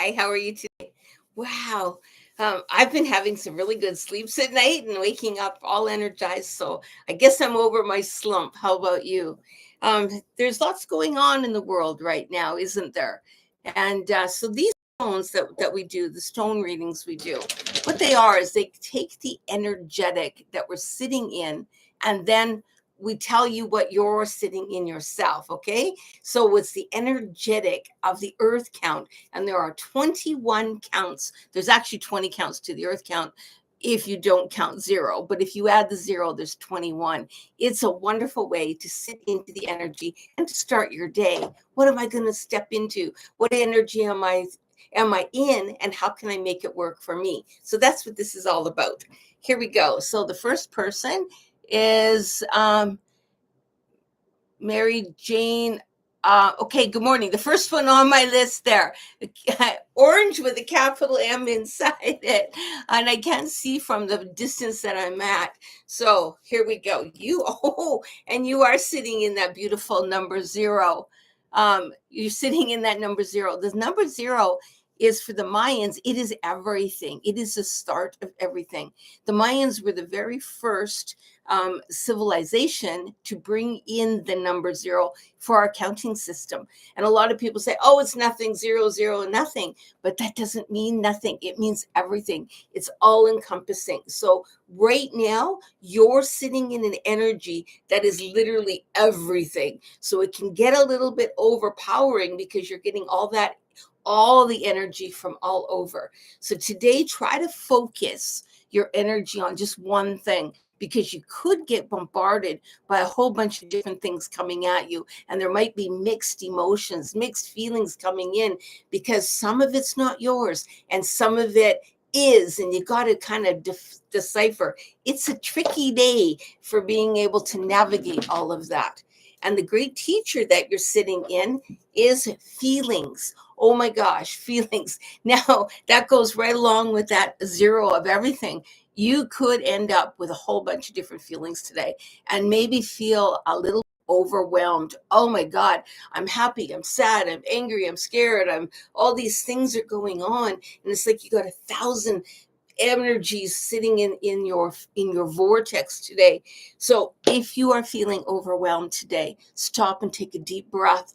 Hi, how are you today? Wow. I've been having some really good sleeps at night and waking up all energized. So I guess I'm over my slump. How about you? There's lots going on in the world right now, isn't there? And so these stones that we do, the stone readings we do, what they are is they take the energetic that we're sitting in, and then we tell you what you're sitting in yourself. Okay. So it's the energetic of the earth count, and there are 21 counts. There's actually 20 counts to the earth count if you don't count zero, but if you add the zero, there's 21. It's a wonderful way to sit into the energy and to start your day. What am I going to step into? What energy am I in, and how can I make it work for me? So that's what this is all about. Here we go. So the first person is Mary Jane. Okay, good morning. The first one on my list there, orange with a capital M inside it. And I can't see from the distance that I'm at. So here we go. And you are sitting in that beautiful number zero. You're sitting in that number zero. The number zero is, for the Mayans, it is everything. It is the start of everything. The Mayans were the very first civilization to bring in the number zero for our counting system. And a lot of people say, oh, it's nothing, zero, zero, nothing. But that doesn't mean nothing. It means everything. It's all encompassing. So right now, you're sitting in an energy that is literally everything. So it can get a little bit overpowering because you're getting all the energy from all over. So today, try to focus your energy on just one thing, because you could get bombarded by a whole bunch of different things coming at you. And there might be mixed emotions, mixed feelings coming in, because some of it's not yours and some of it is. And you got to kind of decipher. It's a tricky day for being able to navigate all of that. And the great teacher that you're sitting in is feelings. Oh my gosh, feelings. Now, that goes right along with that zero of everything. You could end up with a whole bunch of different feelings today and maybe feel a little overwhelmed. Oh my God, I'm happy, I'm sad, I'm angry, I'm scared, all these things are going on. And it's like you got 1,000 energies sitting in your vortex today. So if you are feeling overwhelmed today, stop and take a deep breath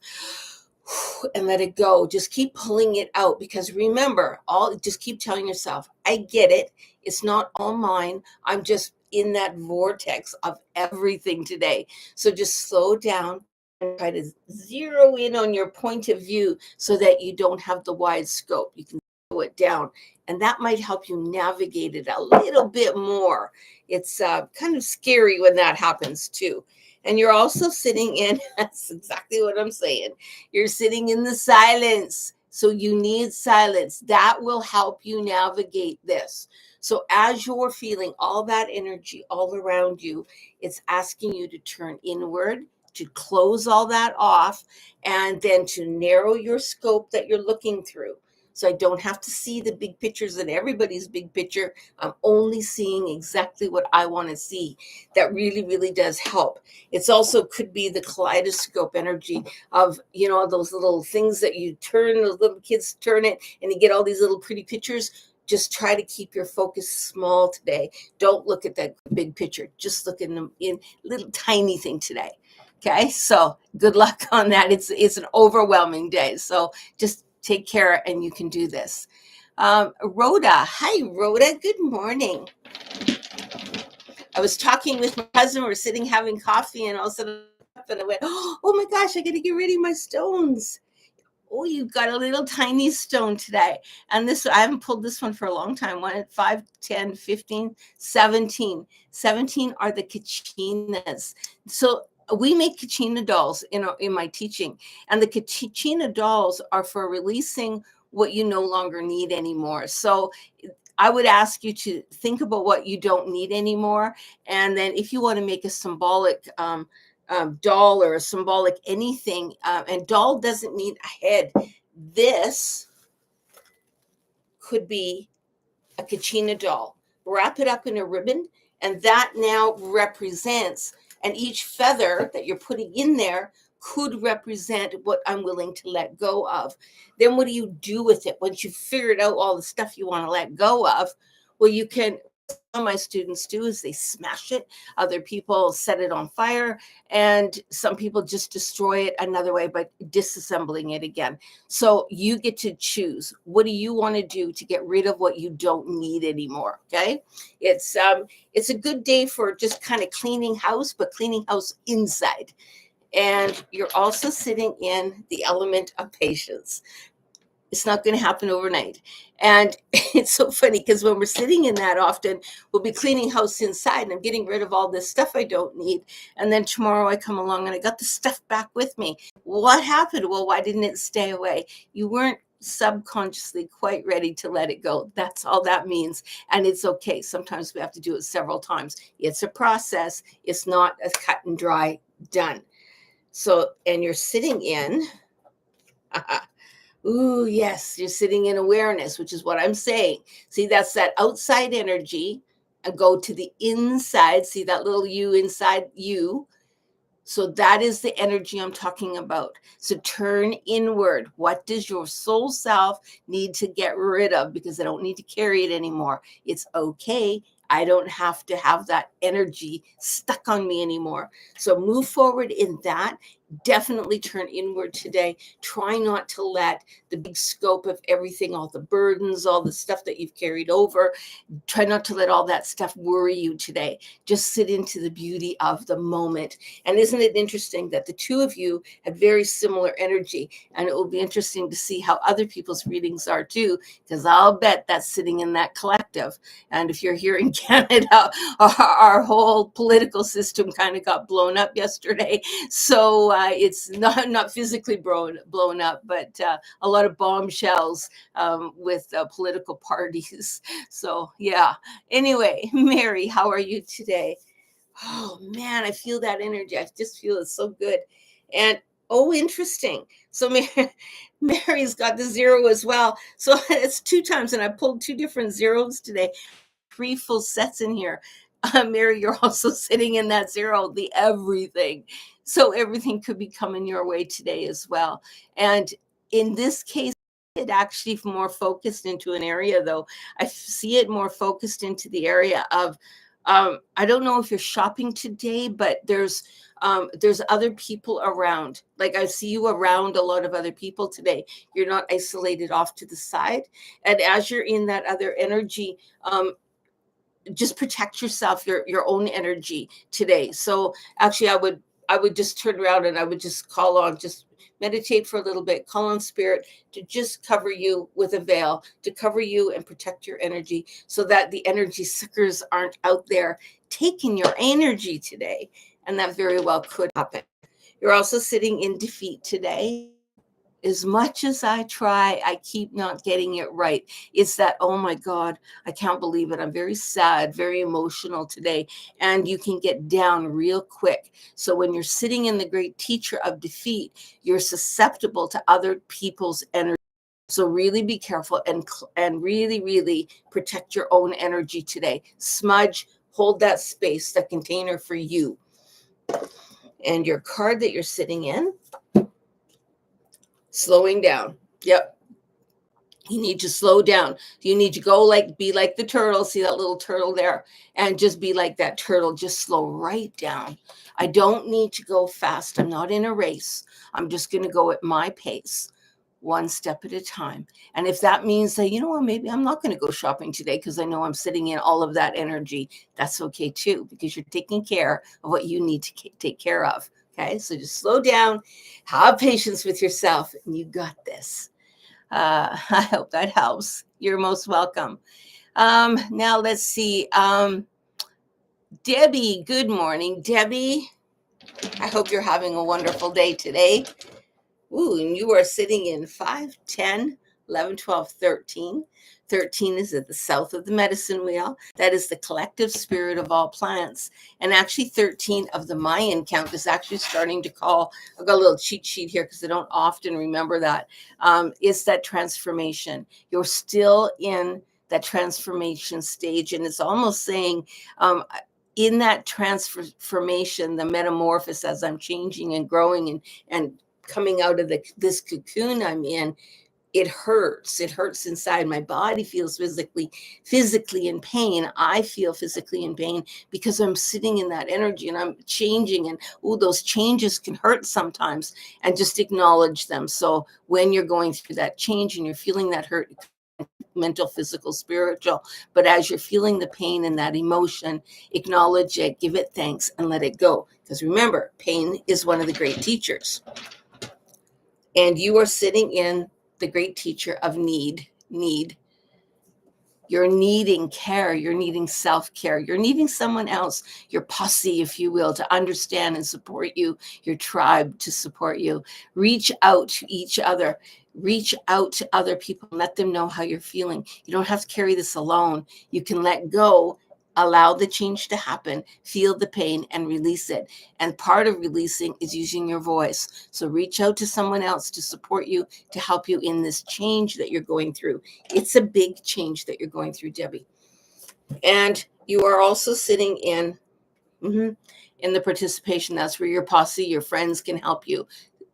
and let it go. Just keep pulling it out, because remember, just keep telling yourself, I get it. It's not all mine. I'm just in that vortex of everything today. So just slow down and try to zero in on your point of view so that you don't have the wide scope. You can slow it down, and that might help you navigate it a little bit more. It's kind of scary when that happens too. And you're also sitting in, that's exactly what I'm saying. You're sitting in the silence. So you need silence. That will help you navigate this. So as you're feeling all that energy all around you, it's asking you to turn inward, to close all that off, and then to narrow your scope that you're looking through. So I don't have to see the big pictures and everybody's big picture. I'm only seeing exactly what I want to see. That really, really does help. It's also could be the kaleidoscope energy of, those little things that you turn, those little kids turn it, and you get all these little pretty pictures. Just try to keep your focus small today. Don't look at that big picture. Just look in little tiny thing today. Okay, so good luck on that. It's an overwhelming day. So just take care and you can do this. Rhoda. Hi, Rhoda. Good morning. I was talking with my husband. We're sitting having coffee, and all of a sudden I went, oh my gosh, I got to get rid of my stones. Oh, you've got a little tiny stone today. And I haven't pulled this one for a long time. 1 at 5, 10, 15, 17. 17 are the kachinas. So we make kachina dolls in my teaching. And the kachina dolls are for releasing what you no longer need anymore. So I would ask you to think about what you don't need anymore. And then if you want to make a symbolic doll or a symbolic anything, and doll doesn't need a head. This could be a kachina doll. Wrap it up in a ribbon, and that now represents, and each feather that you're putting in there could represent what I'm willing to let go of. Then what do you do with it once you've figured out all the stuff you want to let go of? Well, you can, what my students do is they smash it, other people set it on fire, and some people just destroy it another way by disassembling it again. So you get to choose, what do you want to do to get rid of what you don't need anymore? Okay, it's a good day for just kind of cleaning house, but cleaning house inside. And you're also sitting in the element of patience. It's not going to happen overnight. And it's so funny because when we're sitting in that, often we'll be cleaning house inside and I'm getting rid of all this stuff I don't need. And then tomorrow I come along and I got the stuff back with me. What happened? Well, why didn't it stay away? You weren't subconsciously quite ready to let it go. That's all that means. And it's okay. Sometimes we have to do it several times. It's a process. It's not a cut and dry done. So, and you're sitting in, ooh, yes, you're sitting in awareness, which is what I'm saying. See, that's that outside energy. And go to the inside. See that little you inside you. So that is the energy I'm talking about. So turn inward. What does your soul self need to get rid of? Because I don't need to carry it anymore. It's okay. I don't have to have that energy stuck on me anymore. So move forward in that. Definitely turn inward today. Try not to let the big scope of everything, all the burdens, all the stuff that you've carried over, try not to let all that stuff worry you today. Just sit into the beauty of the moment. And isn't it interesting that the two of you have very similar energy? And it will be interesting to see how other people's readings are too, because I'll bet that's sitting in that collective. And if you're here in Canada, our whole political system kind of got blown up yesterday. So it's not physically blown up, but a lot of bombshells with political parties. So, yeah. Anyway, Mary, how are you today? Oh, man, I feel that energy. I just feel it so good. And oh, interesting. So, Mary's got the zero as well. So, it's two times, and I pulled two different zeros today. Three full sets in here. Mary, you're also sitting in that zero, the everything. So, everything could be coming your way today as well. And in this case, it actually more focused into an area, though. I see it more focused into the area of, I don't know if you're shopping today, but there's other people around. Like I see you around a lot of other people today. You're not isolated off to the side. And as you're in that other energy, just protect yourself, your own energy today. So actually I would just turn around and I would just call on, just meditate for a little bit, call on spirit to just cover you with a veil, to cover you and protect your energy so that the energy suckers aren't out there taking your energy today. And that very well could happen. You're also sitting in defeat today. As much as I try, I keep not getting it right. It's that, oh my God, I can't believe it. I'm very sad, very emotional today. And you can get down real quick. So when you're sitting in the great teacher of defeat, you're susceptible to other people's energy. So really be careful and really, really protect your own energy today. Smudge, hold that space, that container for you. And your card that you're sitting in, slowing down. Yep. You need to slow down. You need to be like the turtle. See that little turtle there? And just be like that turtle. Just slow right down. I don't need to go fast. I'm not in a race. I'm just going to go at my pace, one step at a time. And if that means that, you know what, maybe I'm not going to go shopping today because I know I'm sitting in all of that energy, that's okay too, because you're taking care of what you need to take care of. Okay. So just slow down, have patience with yourself, and you got this. I hope that helps. You're most welcome. Now let's see. Debbie, good morning. Debbie, I hope you're having a wonderful day today. Ooh, and you are sitting in 5, 10, 11, 12, 13. 13 is at the south of the medicine wheel. That is the collective spirit of all plants. And actually 13 of the Mayan count is actually starting to call, I've got a little cheat sheet here because I don't often remember that. It's that transformation. You're still in that transformation stage. And it's almost saying, in that transformation, the metamorphosis, as I'm changing and growing and coming out of this cocoon I'm in, it hurts. It hurts inside. My body feels physically in pain. I feel physically in pain because I'm sitting in that energy and I'm changing. And oh, those changes can hurt sometimes, and just acknowledge them. So when you're going through that change and you're feeling that hurt, mental, physical, spiritual, but as you're feeling the pain and that emotion, acknowledge it, give it thanks, and let it go. Because remember, pain is one of the great teachers. And you are sitting in the great teacher of need. You're needing care. You're needing self-care. You're needing someone else, your posse, if you will, to understand and support you, your tribe to support you. Reach out to each other. Reach out to other people and let them know how you're feeling. You don't have to carry this alone. You can let go, allow the change to happen, feel the pain, and release it. And part of releasing is using your voice. So reach out to someone else to support you, to help you in this change that you're going through. It's a big change that you're going through, Debbie. And you are also sitting in the participation. That's where your posse, your friends can help you.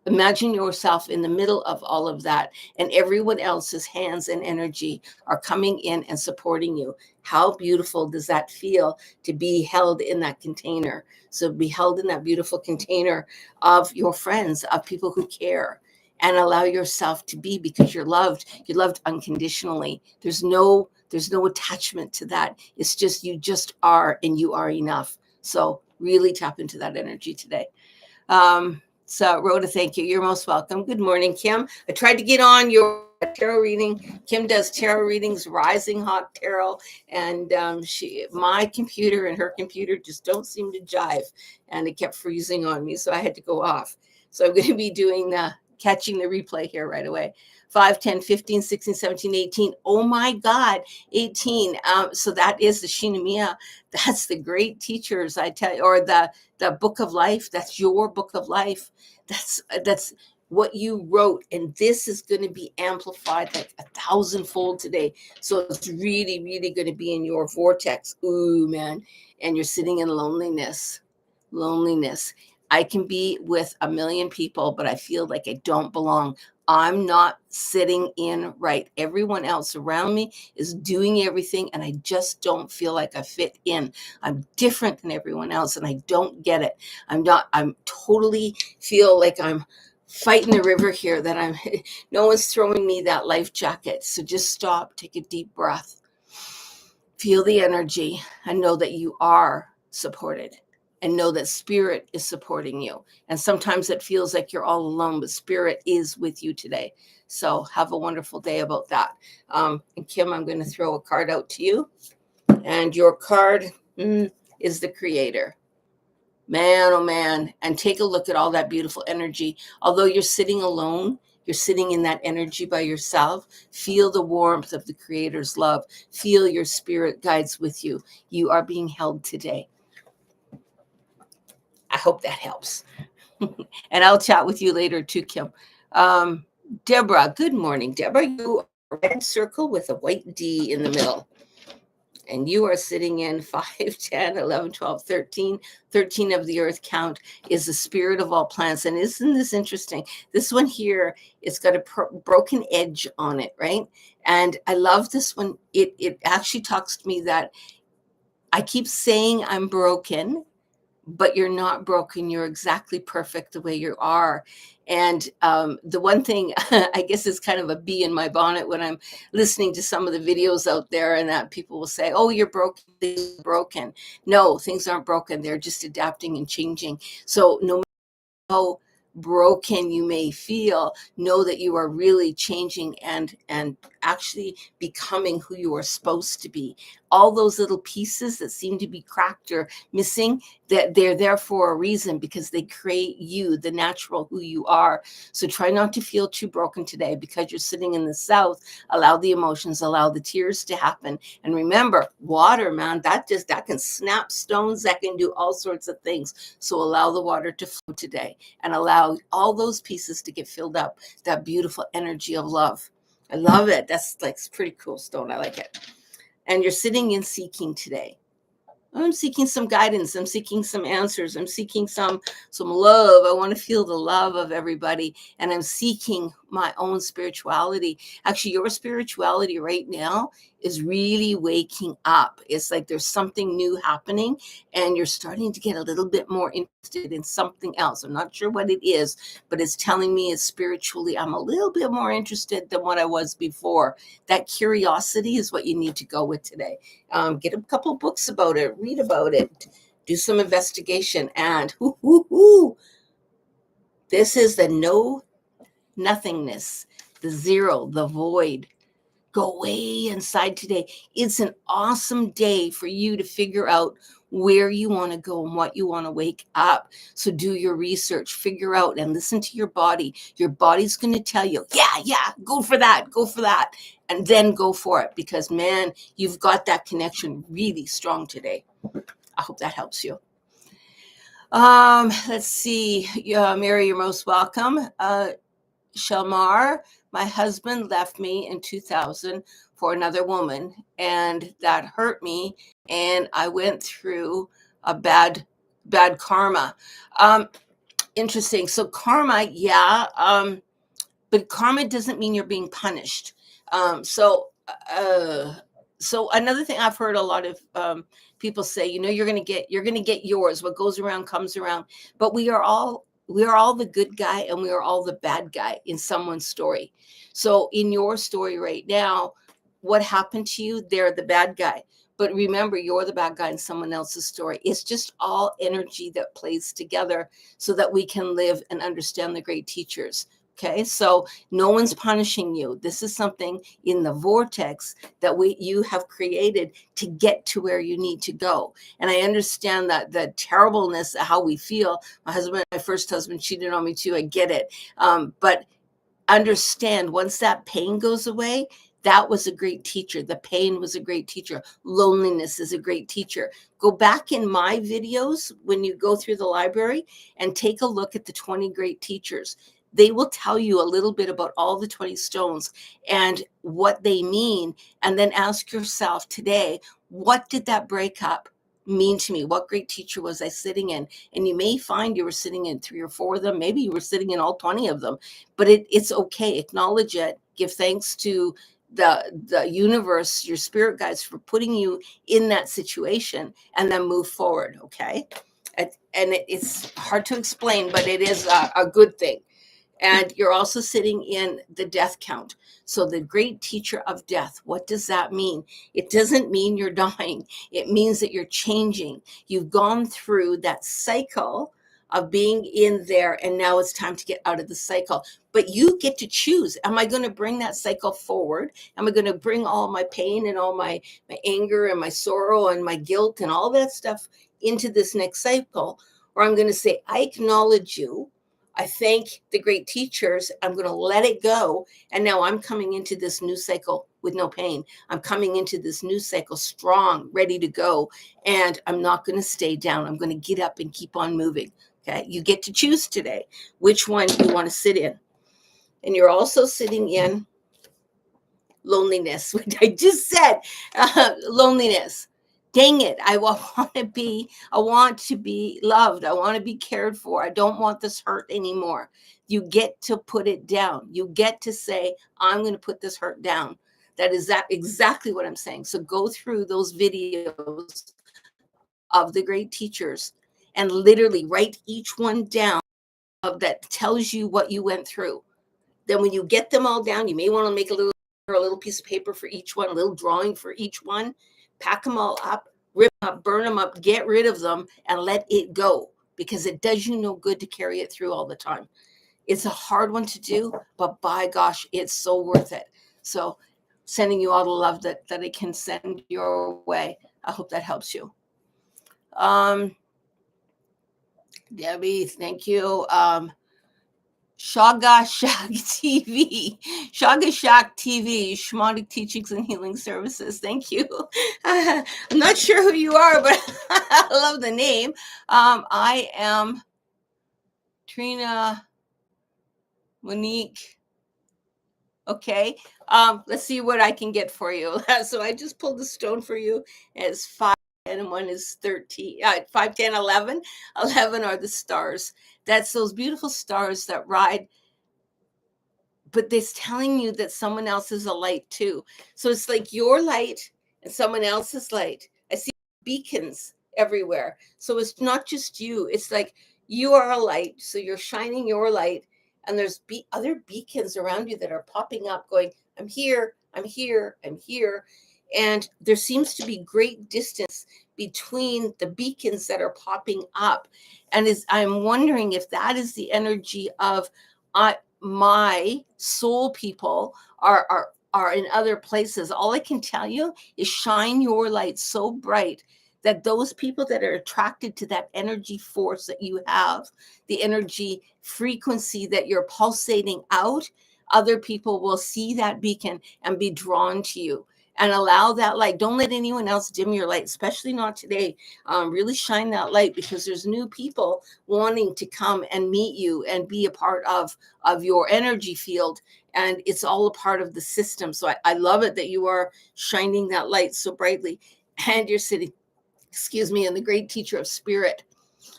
Imagine yourself in the middle of all of that, and everyone else's hands and energy are coming in and supporting you. How beautiful does that feel to be held in that container? So be held in that beautiful container of your friends, of people who care, and allow yourself to be, because you're loved. You're loved unconditionally. There's no attachment to that. It's just, you just are, and you are enough. So really tap into that energy today. So Rhoda, thank you. You're most welcome. Good morning, Kim. I tried to get on your tarot reading. Kim does tarot readings, Rising Hot Tarot, and my computer and her computer just don't seem to jive, and it kept freezing on me, so I had to go off. So I'm going to be doing catching the replay here right away. 5, 10, 15, 16, 17, 18. Oh my God, 18. So that is the Shinamiya. That's the great teachers, I tell you, or the book of life. That's your book of life. That's what you wrote, and this is going to be amplified like 1,000-fold today. So it's really, really going to be in your vortex. Ooh, man. And you're sitting in loneliness. I can be with a million people, but I feel like I don't belong. I'm not sitting in right. Everyone else around me is doing everything, and I just don't feel like I fit in. I'm different than everyone else, and I don't get it. I'm totally feel like I'm fighting the river here, that no one's throwing me that life jacket. So just stop, take a deep breath, feel the energy, and know that you are supported, and know that spirit is supporting you. And sometimes it feels like you're all alone, but spirit is with you today. So have a wonderful day about that. And Kim, I'm going to throw a card out to you. And your card is the Creator. Man, oh man. And take a look at all that beautiful energy. Although you're sitting alone, you're sitting in that energy by yourself. Feel the warmth of the Creator's love. Feel your spirit guides with you. You are being held today. I hope that helps. And I'll chat with you later too, Kim. Deborah, good morning. Deborah, you are a red circle with a white D in the middle. And you are sitting in 5, 10, 11, 12, 13. 13 of the earth count is the spirit of all plants. And isn't this interesting? This one here, it's got a broken edge on it, right? And I love this one. It actually talks to me that I keep saying I'm broken, but you're not broken. You're exactly perfect the way you are. And the one thing I guess is kind of a bee in my bonnet when I'm listening to some of the videos out there, and that people will say, oh, you're broken, things are broken. No, things aren't broken. They're just adapting and changing. So no matter how broken you may feel, know that you are really changing and actually becoming who you are supposed to be. All those little pieces that seem to be cracked or missing, that they're there for a reason, because they create you, the natural who you are. So try not to feel too broken today, because you're sitting in the south. Allow the emotions, allow the tears to happen. And remember, water, man, that can snap stones, that can do all sorts of things. So allow the water to flow today, and allow all those pieces to get filled up, that beautiful energy of love. I love it. That's like pretty cool stone. I like it. And you're sitting in seeking today. I'm seeking some guidance. I'm seeking some answers. I'm seeking some love. I want to feel the love of everybody, and I'm seeking my own spirituality. Actually, your spirituality right now is really waking up. It's like there's something new happening, and you're starting to get a little bit more interested in something else. I'm not sure what it is, but it's telling me it's spiritually, I'm a little bit more interested than what I was before. That curiosity is what you need to go with today. Get a couple books about it, read about it, do some investigation. And this is the no nothingness, the zero, the void. Go way inside today. It's an awesome day for you to figure out where you want to go and what you want to wake up. So do your research, figure out and listen to your body. Your body's going to tell you, yeah, go for that, and then go for it, because man, you've got that connection really strong today. I hope that helps you. Let's see. Mary, you're most welcome. Shalmar, my husband left me in 2000 for another woman, and that hurt me, and I went through a bad karma. Interesting. So karma, yeah, but karma doesn't mean you're being punished. Um, so, uh, so another thing I've heard a lot of people say, you're going to get yours. What goes around comes around. But we are all the good guy and we are all the bad guy in someone's story. So in your story right now, what happened to you? They're the bad guy. But remember, you're the bad guy in someone else's story. It's just all energy that plays together so that we can live and understand the great teachers. Okay, so no one's punishing you. This is something in the vortex that you have created to get to where you need to go. And I understand that the terribleness of how we feel. My first husband cheated on me too. I get it. But understand, once that pain goes away, that was a great teacher. The pain was a great teacher. Loneliness is a great teacher. Go back in my videos when you go through the library and take a look at the 20 great teachers. They will tell you a little bit about all the 20 stones and what they mean. And then ask yourself today, what did that breakup mean to me? What great teacher was I sitting in? And you may find you were sitting in 3 or 4 of them. Maybe you were sitting in all 20 of them, but it's okay. Acknowledge it. Give thanks to the universe, your spirit guides, for putting you in that situation, and then move forward. Okay. And it's hard to explain, but it is a good thing. And you're also sitting in the death count. So the great teacher of death, what does that mean? It doesn't mean you're dying. It means that you're changing. You've gone through that cycle of being in there, and now it's time to get out of the cycle. But you get to choose. Am I going to bring that cycle forward? Am I going to bring all my pain and all my anger and my sorrow and my guilt and all that stuff into this next cycle? Or I'm going to say, I acknowledge you. I thank the great teachers. I'm going to let it go. And now I'm coming into this new cycle with no pain. I'm coming into this new cycle strong, ready to go. And I'm not going to stay down. I'm going to get up and keep on moving. Okay. You get to choose today which one you want to sit in. And you're also sitting in loneliness, which I just said, loneliness. Dang it. I want to be loved. I want to be cared for. I don't want this hurt anymore. You get to put it down. You get to say, I'm going to put this hurt down. That is exactly what I'm saying. So go through those videos of the great teachers and literally write each one down that tells you what you went through. Then when you get them all down, you may want to make a little piece of paper for each one, a little drawing for each one. Pack them all up, rip them up, burn them up, get rid of them, and let it go, because it does you no good to carry it through all the time. It's a hard one to do, but by gosh, it's so worth it. So sending you all the love that it can send your way. I hope that helps you. Debbie, thank you. Shaga Shack TV, Shaga Shack TV, Shamanic Teachings and Healing Services. Thank you. I'm not sure who you are, but I love the name. I am Trina Monique. Okay. Let's see what I can get for you. So I just pulled the stone for you. It's 5 10, and one is 13. 5, 10, 11. 11 are the stars. That's those beautiful stars that ride, but it's telling you that someone else is a light too. So it's like your light and someone else's light. I see beacons everywhere. So it's not just you. It's like you are a light. So you're shining your light, and there's other beacons around you that are popping up, going, I'm here, I'm here, I'm here. And there seems to be great distance between the beacons that are popping up. And I'm wondering if that is the energy of my soul people are in other places. All I can tell you is shine your light so bright that those people that are attracted to that energy force that you have, the energy frequency that you're pulsating out, other people will see that beacon and be drawn to you. And allow that light. Don't let anyone else dim your light, especially not today. Really shine that light, because there's new people wanting to come and meet you and be a part of your energy field. And it's all a part of the system. So I love it that you are shining that light so brightly. And you're sitting, excuse me, in the great teacher of spirit.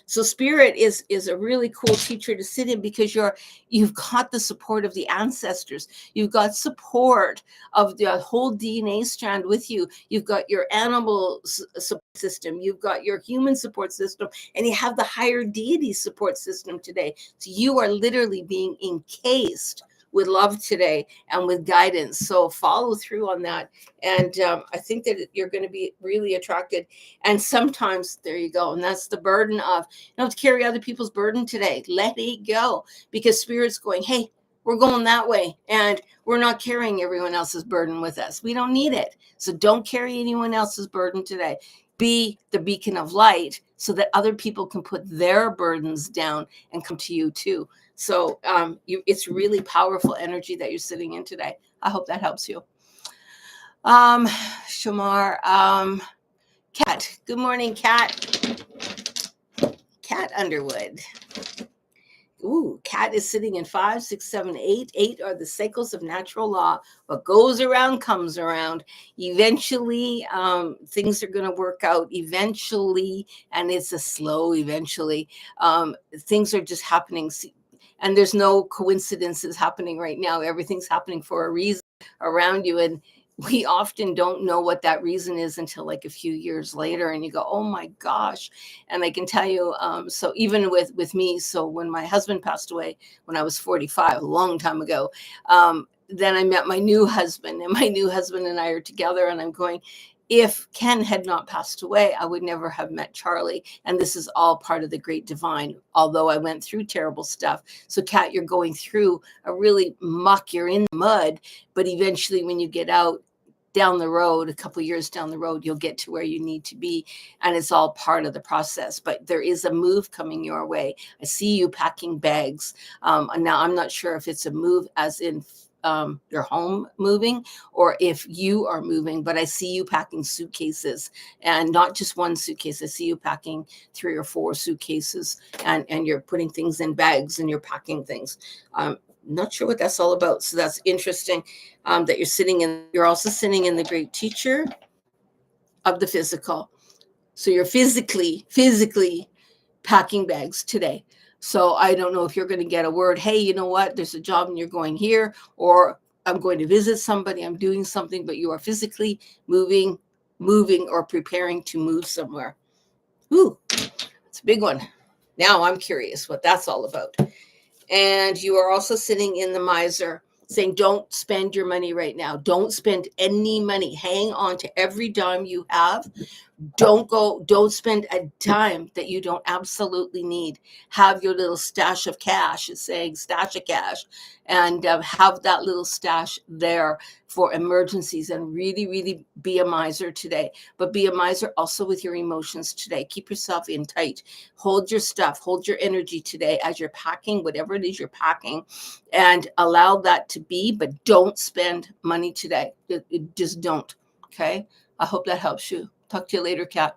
So spirit is a really cool teacher to sit in, because you've got the support of the ancestors. You've got support of the whole DNA strand with you. You've got your animal support system. You've got your human support system, and you have the higher deity support system today. So you are literally being encased with love today and with guidance. So follow through on that. And I think that you're going to be really attracted. And sometimes, there you go. And that's the burden of, to carry other people's burden today. Let it go, because spirit's going, hey, we're going that way. And we're not carrying everyone else's burden with us. We don't need it. So don't carry anyone else's burden today. Be the beacon of light so that other people can put their burdens down and come to you too. So it's really powerful energy that you're sitting in today. I hope that helps you. Shamar, Kat. Good morning, Kat. Kat Underwood. Ooh, Kat is sitting in 5, 6, 7, 8. 8 are the cycles of natural law. What goes around comes around. Eventually, things are going to work out. Eventually, and it's a slow eventually. Things are just happening. And there's no coincidences happening right now. Everything's happening for a reason around you. And we often don't know what that reason is until like a few years later, and you go, oh my gosh. And I can tell you, so even with me, so when my husband passed away when I was 45, a long time ago, then I met my new husband, and my new husband and I are together, and I'm going, if Ken had not passed away, I would never have met Charlie. And this is all part of the great divine, although I went through terrible stuff. So Kat, you're going through a really muck, you're in the mud, but eventually when you get out down the road, a couple of years down the road, you'll get to where you need to be. And it's all part of the process. But there is a move coming your way. I see you packing bags. And now I'm not sure if it's a move as in your home moving, or if you are moving, but I see you packing suitcases, and not just one suitcase. I see you packing 3 or 4 suitcases, and you're putting things in bags and you're packing things. Not sure what that's all about. So that's interesting, that you're also sitting in the great teacher of the physical. So you're physically packing bags today. So I don't know if you're going to get a word, hey, you know what, there's a job and you're going here, or I'm going to visit somebody, I'm doing something, but you are physically moving or preparing to move somewhere. Ooh, it's a big one. Now I'm curious what that's all about. And you are also sitting in the miser, saying, don't spend your money right now. Don't spend any money. Hang on to every dime you have. Don't spend a dime that you don't absolutely need. Have your little stash of cash. It's saying stash of cash, and have that little stash there for emergencies, and really, really be a miser today. But be a miser also with your emotions today. Keep yourself in tight. Hold your stuff, hold your energy today as you're packing, whatever it is you're packing, and allow that to be, but don't spend money today. Just don't. Okay. I hope that helps you. Talk to you later, Kat.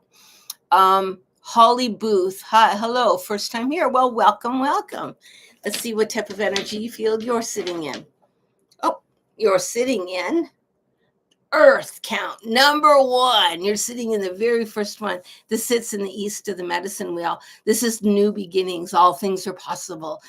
Holly Booth. Hi, hello. First time here. Well, welcome. Let's see what type of energy field you're sitting in. Oh, you're sitting in Earth count number one. You're sitting in the very first one. This sits in the east of the medicine wheel. This is new beginnings. All things are possible.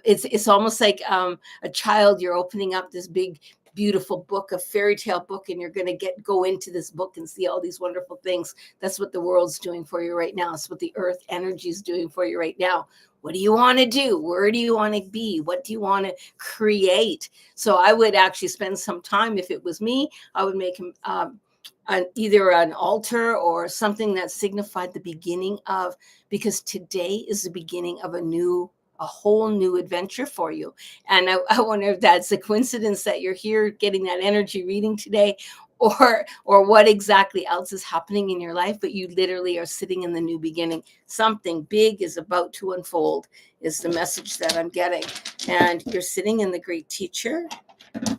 It's almost like a child. You're opening up this big, beautiful book, a fairy tale book, and you're going to go into this book and see all these wonderful things. That's what the world's doing for you right now. It's what the earth energy is doing for you right now. What do you want to do? Where do you want to be? What do you want to create? So I would actually spend some time, if it was me, I would make either an altar or something that signified the beginning of, because today is the beginning of a whole new adventure for you. And I wonder if that's a coincidence that you're here getting that energy reading today, or what exactly else is happening in your life, but you literally are sitting in the new beginning. Something big is about to unfold is the message that I'm getting. And you're sitting in the great teacher. You're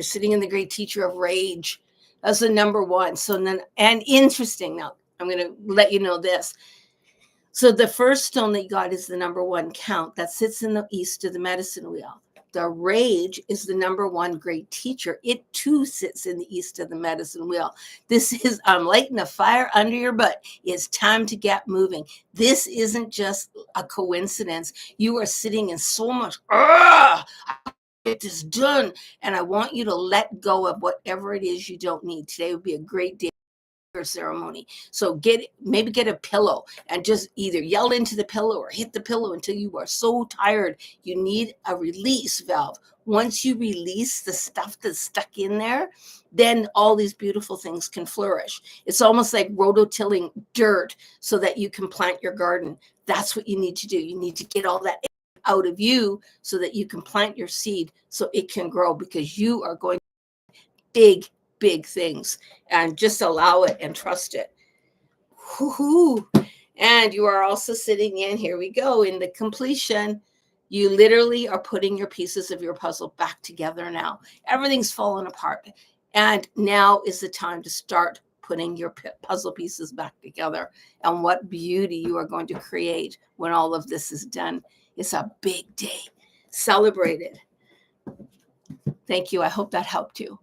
sitting in the great teacher of rage. That's the number one. So then, and interesting, now I'm going to let you know this. So the first stone that you got is the number one count that sits in the east of the medicine wheel. The rage is the number one great teacher. It too sits in the east of the medicine wheel. This is, I'm lighting a fire under your butt. It's time to get moving. This isn't just a coincidence. You are sitting in so much, get this done. And I want you to let go of whatever it is you don't need. Today would be a great day ceremony. So maybe get a pillow and just either yell into the pillow or hit the pillow until you are so tired. You need a release valve. Once you release the stuff that's stuck in there, then all these beautiful things can flourish. It's almost like rototilling dirt so that you can plant your garden. That's what you need to do. You need to get all that out of you so that you can plant your seed so it can grow, because you are going big things, and just allow it and trust it. Woo-hoo. And you are also sitting in, here we go, in the completion. You literally are putting your pieces of your puzzle back together now. Everything's fallen apart. And now is the time to start putting your puzzle pieces back together. And what beauty you are going to create when all of this is done. It's a big day. Celebrate it. Thank you. I hope that helped you.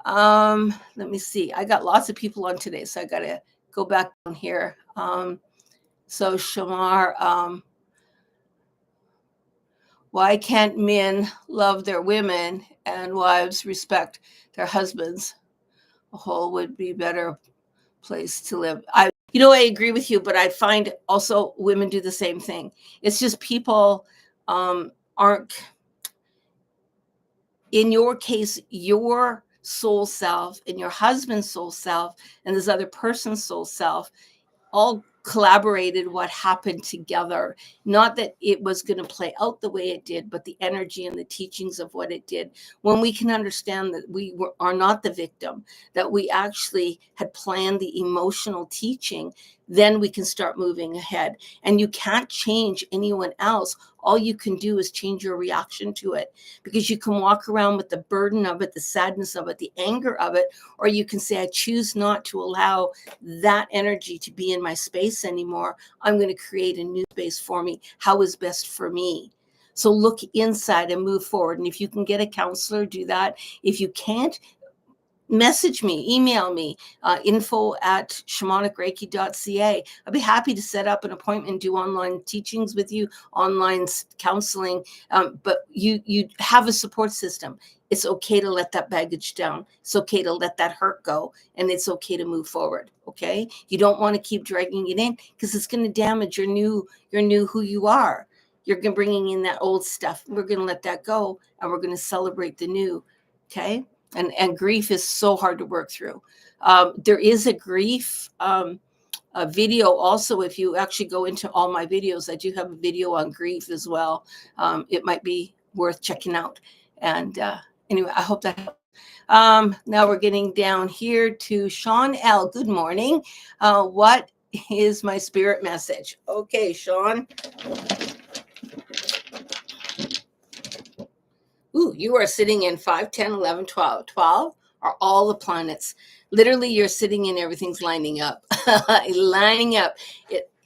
Let me see. I got lots of people on today, so I got to go back down here. So Shamar, why can't men love their women and wives respect their husbands? A whole would be better place to live. I agree with you, but I find also women do the same thing. It's just people aren't, in your case, your soul self and your husband's soul self and this other person's soul self all collaborated what happened together. Not that it was going to play out the way it did, but the energy and the teachings of what it did. When we can understand that are not the victim, that we actually had planned the emotional teaching, then we can start moving ahead. And you can't change anyone else. All you can do is change your reaction to it, because you can walk around with the burden of it, the sadness of it, the anger of it, or you can say, I choose not to allow that energy to be in my space anymore. I'm going to create a new space for me. How is best for me? So look inside and move forward. And if you can get a counselor, do that. If you can't, message me, email me, info@shamanicreiki.ca. I'd be happy to set up an appointment, do online teachings with you, online counseling. But you have a support system. It's okay to let that baggage down. It's okay to let that hurt go. And it's okay to move forward. Okay. You don't want to keep dragging it in, because it's going to damage your new who you are. You're bringing in that old stuff. We're going to let that go, and we're going to celebrate the new. Okay. And grief is so hard to work through. There is a grief a video also. If you actually go into all my videos, I do have a video on grief as well. It might be worth checking out. And anyway, I hope that helps. Now we're getting down here to Sean L. Good morning. What is my spirit message? Okay, Sean. Ooh, you are sitting in 5, 10, 11, 12. 12 are all the planets. Literally, you're sitting in, everything's lining up. Lining up.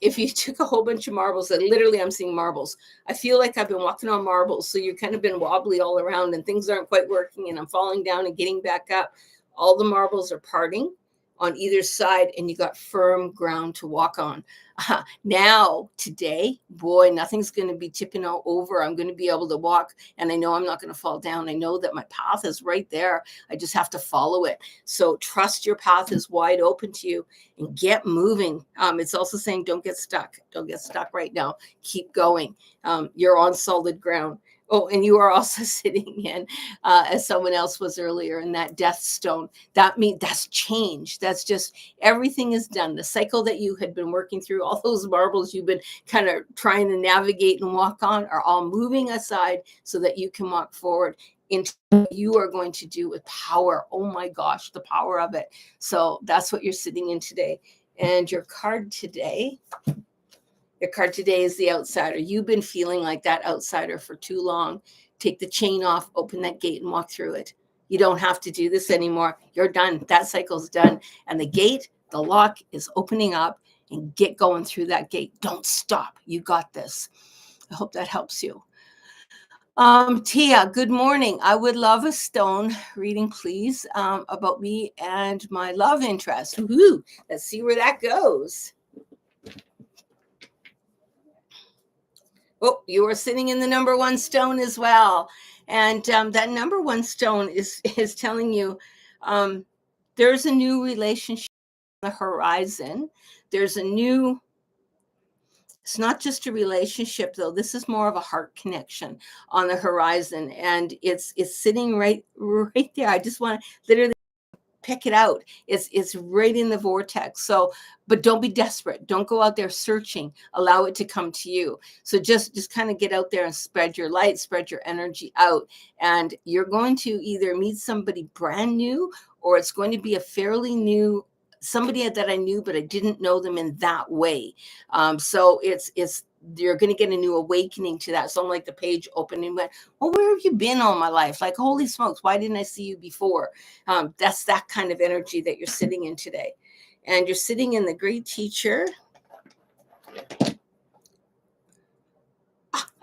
If you took a whole bunch of marbles, and literally I'm seeing marbles. I feel like I've been walking on marbles. So you've kind of been wobbly all around and things aren't quite working and I'm falling down and getting back up. All the marbles are parting on either side, and you got firm ground to walk on. Now, today, boy, nothing's going to be tipping over. I'm going to be able to walk, and I know I'm not going to fall down. I know that my path is right there. I just have to follow it. So trust your path is wide open to you, and get moving. It's also saying don't get stuck. Don't get stuck right now. Keep going. You're on solid ground. Oh, and you are also sitting in, as someone else was earlier, in that death stone. That means that's change. That's just everything is done. The cycle that you had been working through, all those marbles you've been kind of trying to navigate and walk on, are all moving aside so that you can walk forward into what you are going to do with power. Oh my gosh, the power of it. So that's what you're sitting in today. And your card today is the outsider. You've been feeling like that outsider for too long. Take the chain off, open that gate, and walk through it. You don't have to do this anymore. You're done. That cycle's done. And the gate, the lock is opening up, and get going through that gate. Don't stop. You got this. I hope that helps you. Tia, good morning. I would love a stone reading, please, about me and my love interest. Woo-hoo. Let's see where that goes. Oh, you are sitting in the number one stone as well. And that number one stone is telling you there's a new relationship on the horizon. There's a new, it's not just a relationship though. This is more of a heart connection on the horizon. And it's sitting right there. I just want to literally pick it out. It's right in the vortex. So, but don't be desperate. Don't go out there searching. Allow it to come to you. So just kind of get out there and spread your light, spread your energy out. And you're going to either meet somebody brand new, or it's going to be a fairly new somebody that I knew, but I didn't know them in that way. So it's you're going to get a new awakening to that. So I'm like the page opened and went, well, where have you been all my life? Like, holy smokes, why didn't I see you before? That's that kind of energy that you're sitting in today. And you're sitting in the great teacher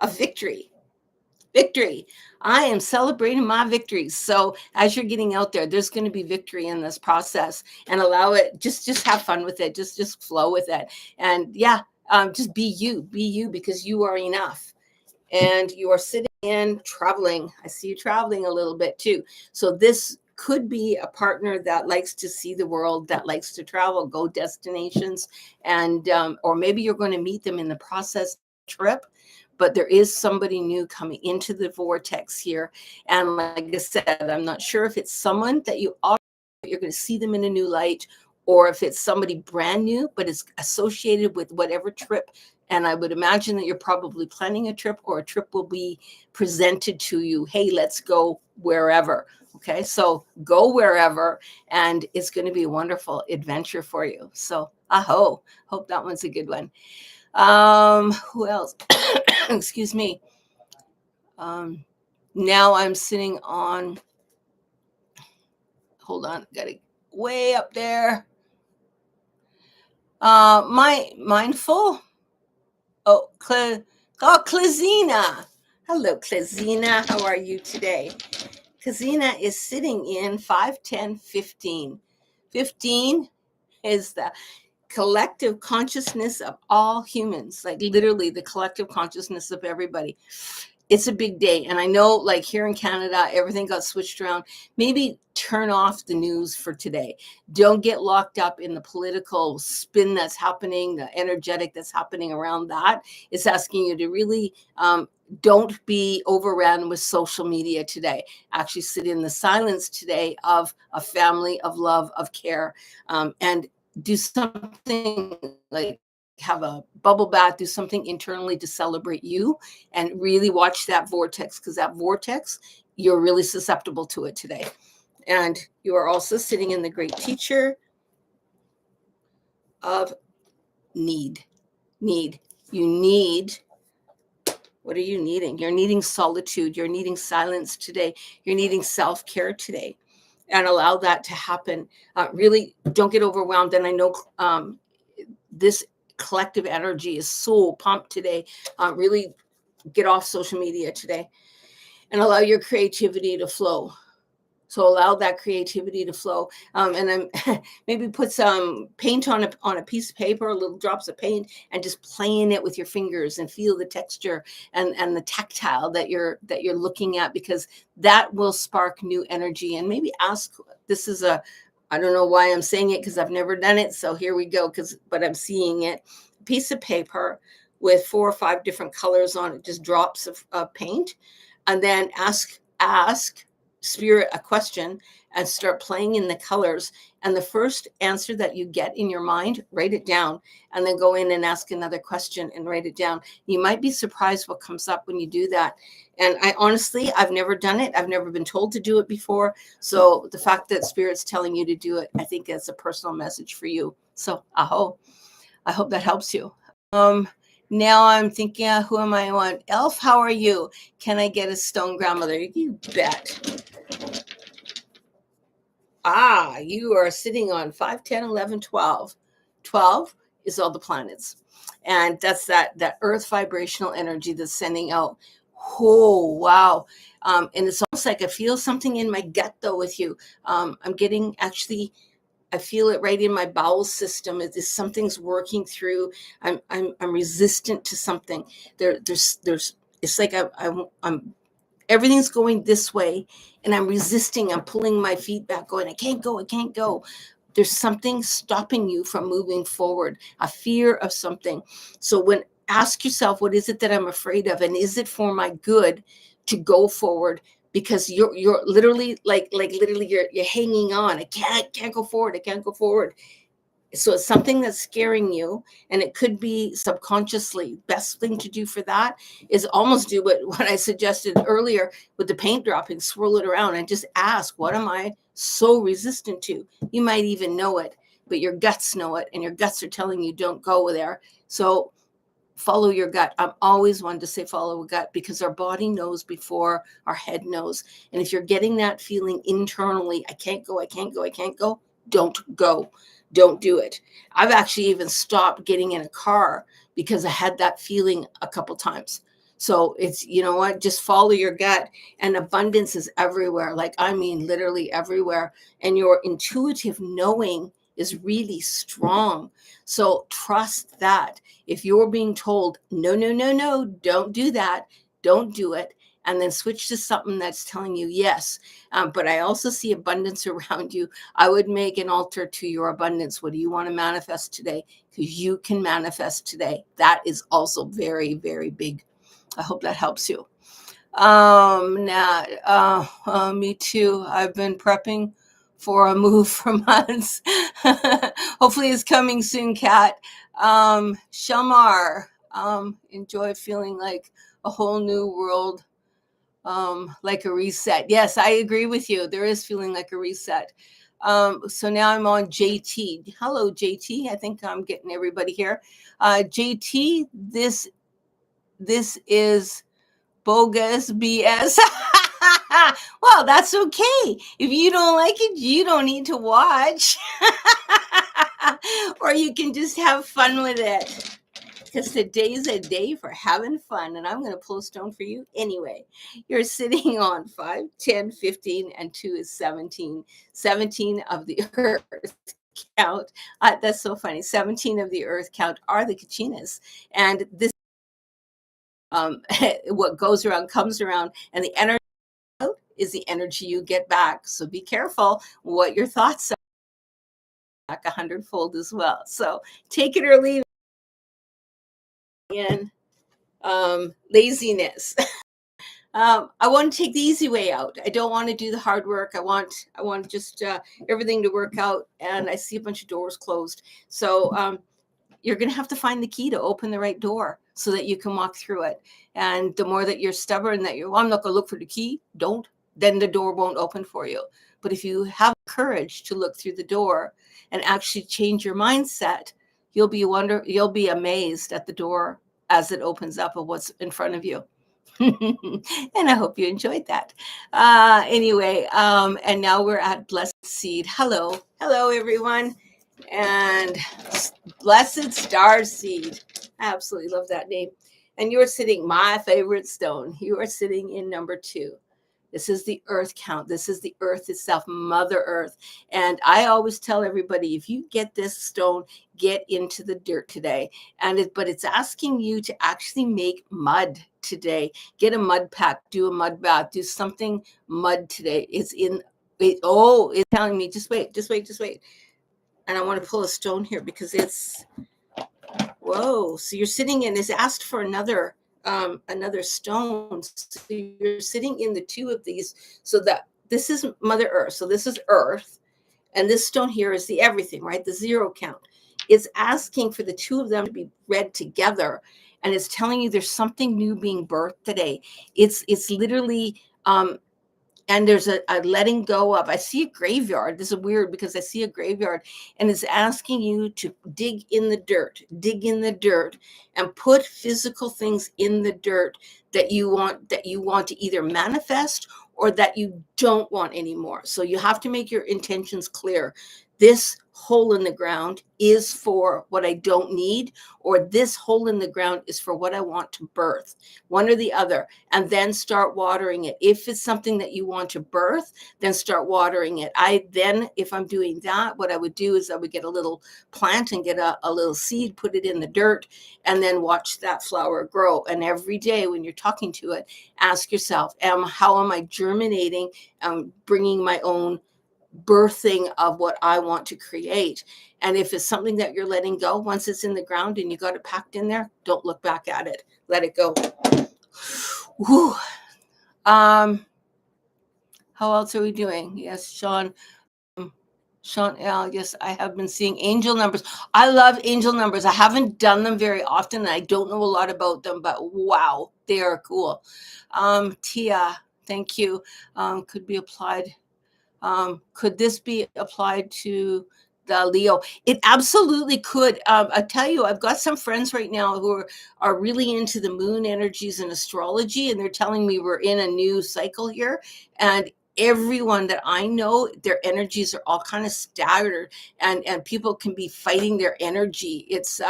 of victory. Victory. I am celebrating my victories. So as you're getting out there, there's going to be victory in this process, and allow it. Just have fun with it. Just flow with it. And yeah, just be you because you are enough. And you are sitting in traveling. I see you traveling a little bit too. So this could be a partner that likes to see the world, that likes to travel, go destinations, and or maybe you're going to meet them in the process trip. But there is somebody new coming into the vortex here. And like I said, I'm not sure if it's someone that you're going to see them in a new light, or if it's somebody brand new, but it's associated with whatever trip. And I would imagine that you're probably planning a trip, or a trip will be presented to you. Hey, let's go wherever. Okay, so go wherever, and it's going to be a wonderful adventure for you. So hope that one's a good one. Who else? Excuse me. Now I'm sitting on, hold on, got it way up there. My mindful. Oh, Klazina. Hello, Klazina. How are you today? Klazina is sitting in 5, 10, 15. 15 is the collective consciousness of all humans, like literally the collective consciousness of everybody. It's a big day. And I know, like here in Canada, everything got switched around. Maybe turn off the news for today. Don't get locked up in the political spin that's happening, the energetic that's happening around that. It's asking you to really don't be overrun with social media today. Actually sit in the silence today of a family, of love, of care, and do something like have a bubble bath, do something internally to celebrate you, and really watch that vortex, because that vortex, you're really susceptible to it today. And you are also sitting in the great teacher of need. You need, what are you needing? You're needing solitude. You're needing silence today. You're needing self-care today, and allow that to happen. Really don't get overwhelmed. And I know this collective energy is so pumped today. Really get off social media today and allow your creativity to flow. So allow that creativity to flow. And then maybe put some paint on a piece of paper, little drops of paint, and just playing it with your fingers and feel the texture and the tactile that you're looking at, because that will spark new energy. And maybe ask, this is a, I don't know why I'm saying it because I've never done it. So here we go, but I'm seeing it. A piece of paper with 4 or 5 different colors on it, just drops of paint, and then ask spirit a question and start playing in the colors. And the first answer that you get in your mind, write it down, and then go in and ask another question and write it down. You might be surprised what comes up when you do that. And I honestly, I've never done it. I've never been told to do it before. So the fact that spirit's telling you to do it, I think it's a personal message for you. So I hope that helps you. Now I'm thinking, who am I on? Elf, how are you? Can I get a stone grandmother? You bet. You are sitting on 5, 10, 11, 12. 12 is all the planets. And that's that earth vibrational energy that's sending out. Oh, wow. And it's almost like I feel something in my gut though with you. I'm getting actually, I feel it right in my bowel system. It is something's working through. I'm resistant to something. There's it's like I'm everything's going this way, and I'm resisting. I'm pulling my feet back, going, I can't go. There's something stopping you from moving forward, a fear of something. So ask yourself, what is it that I'm afraid of, and is it for my good to go forward? Because you're literally literally you're hanging on. I can't go forward. I can't go forward. So it's something that's scaring you, and it could be subconsciously. Best thing to do for that is almost do what I suggested earlier with the paint dropping, swirl it around and just ask, what am I so resistant to? You might even know it, but your guts know it, and your guts are telling you don't go there. So follow your gut. I'm always one to say follow a gut, because our body knows before our head knows. And if you're getting that feeling internally, I can't go, don't go. Don't do it. I've actually even stopped getting in a car because I had that feeling a couple times. So it's, you know what, just follow your gut, and abundance is everywhere. Like, I mean, literally everywhere. And your intuitive knowing is really strong. So trust that. If you're being told, no, no, no, no, don't do that, don't do it, and then switch to something that's telling you yes. But I also see abundance around you. I would make an altar to your abundance. What do you want to manifest today? Because you can manifest today. That is also very, very big. I hope that helps you. Me too. I've been prepping for a move for months. Hopefully it's coming soon, Kat. Shamar, enjoy feeling like a whole new world, like a reset. Yes, I agree with you. There is feeling like a reset. So now I'm on JT. Hello, JT. I think I'm getting everybody here. JT, this is bogus BS. Well, that's okay. If you don't like it, you don't need to watch. Or you can just have fun with it. Because today's a day for having fun, and I'm going to pull a stone for you anyway. You're sitting on 5, 10, 15, and 2 is 17. 17 of the earth count. That's so funny. 17 of the earth count are the Kachinas. And this what goes around comes around, and the energy is the energy you get back. So be careful what your thoughts are, back 100-fold as well. So take it or leave it. And laziness. I want to take the easy way out. I don't want to do the hard work. I want just everything to work out. And I see a bunch of doors closed. So you're going to have to find the key to open the right door so that you can walk through it. And the more that you're stubborn, that you're, well, I'm not going to look for the key, then the door won't open for you. But if you have courage to look through the door and actually change your mindset, you'll be amazed at the door as it opens up of what's in front of you. And I hope you enjoyed that. Anyway, and now we're at Blessed Seed. Hello, everyone. And Blessed Star Seed. I absolutely love that name. And you're sitting, my favorite stone. You are sitting in number 2. This is the earth count. This is the earth itself, Mother Earth. And I always tell everybody, if you get this stone, get into the dirt today. But it's asking you to actually make mud today. Get a mud pack, do a mud bath, do something mud today. It's in it. Oh, it's telling me, just wait, just wait, just wait. And I want to pull a stone here because it's, whoa. So you're sitting in, it's asked for another stone. So you're sitting in the two of these. So that this is Mother Earth. So this is Earth. And this stone here is the everything, right? The zero count. It's asking for the two of them to be read together. And it's telling you there's something new being birthed today. It's literally and there's a letting go of, I see a graveyard. This is weird because I see a graveyard and it's asking you to dig in the dirt and put physical things in the dirt that you want to either manifest or that you don't want anymore. So you have to make your intentions clear. This hole in the ground is for what I don't need, or this hole in the ground is for what I want to birth, one or the other. And then start watering it. If it's something that you want to birth, then start watering it. If I'm doing that, what I would do is I would get a little plant and get a little seed, put it in the dirt, and then watch that flower grow. And every day when you're talking to it, ask yourself, how am I germinating, bringing my own birthing of what I want to create? And if it's something that you're letting go, once it's in the ground and you got it packed in there, don't look back at it. Let it go. Whew. How else are we doing? Yes, Sean L. Yes, I have been seeing angel numbers. I love angel numbers. I haven't done them very often, and I don't know a lot about them, but wow, they are cool. Tia, thank you. Could be applied. Could this be applied to the Leo? It absolutely could. I tell you, I've got some friends right now who are really into the moon energies and astrology, and they're telling me we're in a new cycle here. And everyone that I know, their energies are all kind of staggered, and people can be fighting their energy. It's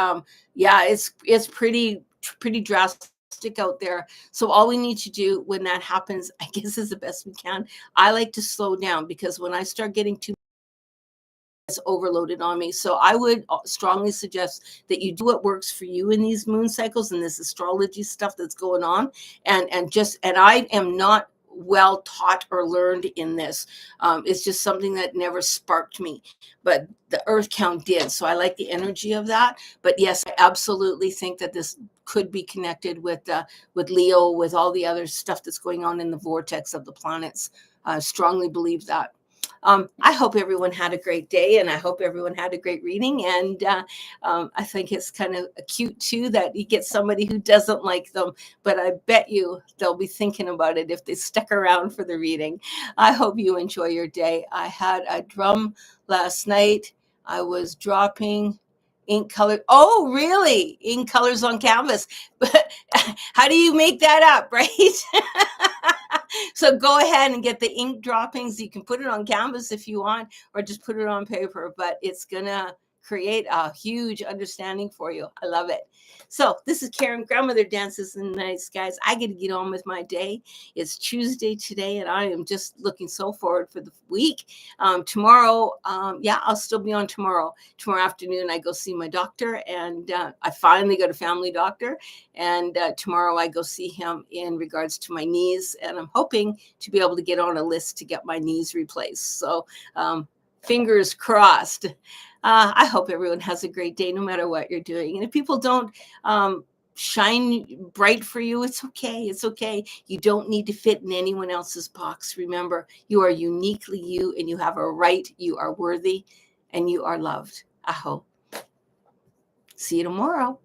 pretty drastic out there. So all we need to do when that happens, I guess, is the best we can. I like to slow down because when I start getting too it's overloaded on me. So I would strongly suggest that you do what works for you in these moon cycles and this astrology stuff that's going on. And I am not well taught or learned in this. It's just something that never sparked me, but the earth count did. So I like the energy of that. But yes, I absolutely think that this could be connected with Leo, with all the other stuff that's going on in the vortex of the planets. I strongly believe that. I hope everyone had a great day, and I hope everyone had a great reading. And I think it's kind of cute too that you get somebody who doesn't like them, but I bet you they'll be thinking about it if they stuck around for the reading. I hope you enjoy your day. I had a drum last night. I was dropping ink color. Oh, really? Ink colors on canvas. But how do you make that up, right? So go ahead and get the ink droppings. You can put it on canvas if you want, or just put it on paper, but it's going to create a huge understanding for you. I love it. So this is Karen, Grandmother Dances in the Night Skies. I get to get on with my day. It's Tuesday today, and I am just looking so forward for the week. Tomorrow, I'll still be on tomorrow. Tomorrow afternoon, I go see my doctor, and I finally got a family doctor. And tomorrow I go see him in regards to my knees, and I'm hoping to be able to get on a list to get my knees replaced. So fingers crossed. I hope everyone has a great day, no matter what you're doing. And if people don't shine bright for you, it's okay. It's okay. You don't need to fit in anyone else's box. Remember, you are uniquely you, and you have a right. You are worthy, and you are loved. I hope. See you tomorrow.